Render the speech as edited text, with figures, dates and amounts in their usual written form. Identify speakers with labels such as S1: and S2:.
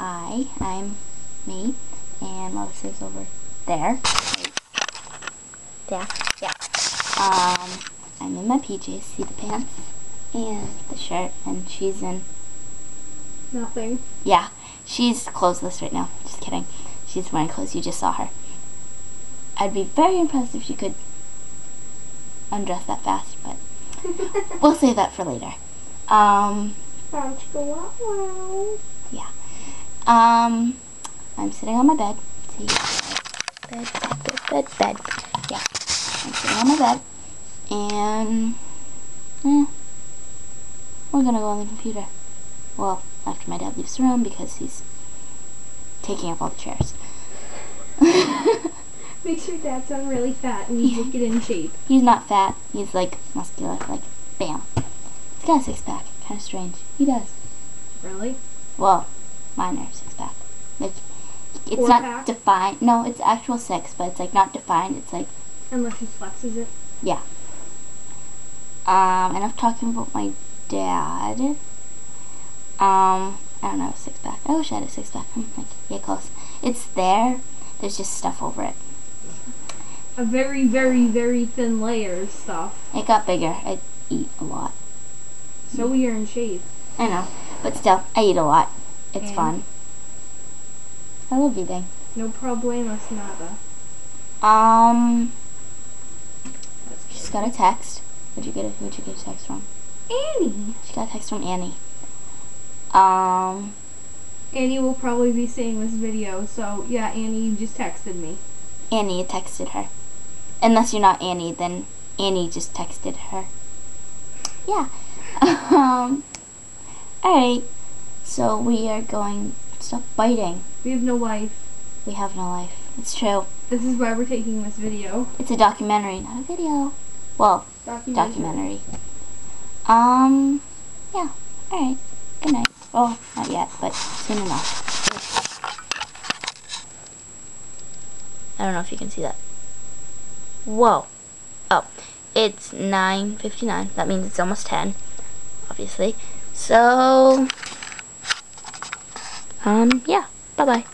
S1: Hi, I'm me, and Melissa's over there. Yeah. I'm in my PJs. See the pants and the shirt, and she's in
S2: nothing.
S1: Yeah, she's clothesless right now. Just kidding. She's wearing clothes. You just saw her. I'd be very impressed if you could undress that fast, but we'll save that for later. Yeah. I'm sitting on my bed. See? Bed. Yeah. I'm sitting on my bed. And we're gonna go on the computer. Well, after my dad leaves the room because he's taking up all the chairs.
S2: Makes your dad sound really fat and you get in shape.
S1: He's not fat. He's like muscular. Like, bam. He's got a six-pack. Kind of strange. He does.
S2: Really?
S1: Well, minor six-pack. Like, it's
S2: Four
S1: not
S2: pack?
S1: defined. No, it's actual six, but it's like not defined. It's like,
S2: unless he flexes it.
S1: yeah. Enough talking about my dad. I don't know, six-pack. I wish I had a six-pack. Like, yeah, close. It's there. There's just stuff over it.
S2: A very, very, very thin layer of stuff.
S1: It got bigger. I eat a lot.
S2: So you're in shape.
S1: I know, but still, I eat a lot. It's
S2: And
S1: fun. I love eating.
S2: No problemos nada.
S1: She's got a text. Who'd you get a text from?
S2: Annie.
S1: She got a text from Annie.
S2: Annie will probably be seeing this video, so yeah, Annie, you just texted me.
S1: Annie texted her. Unless you're not Annie, then Annie just texted her. Yeah. Alright. So we are going, stop biting.
S2: We have no life.
S1: We have no life. It's true.
S2: This is why we're taking this video.
S1: It's a documentary, not a video. Well, documentary. Yeah. Alright. Good night. Well, not yet, but soon enough. I don't know if you can see that. Whoa. Oh. It's 9:59. That means it's almost 10. Obviously. So, yeah. Bye-bye.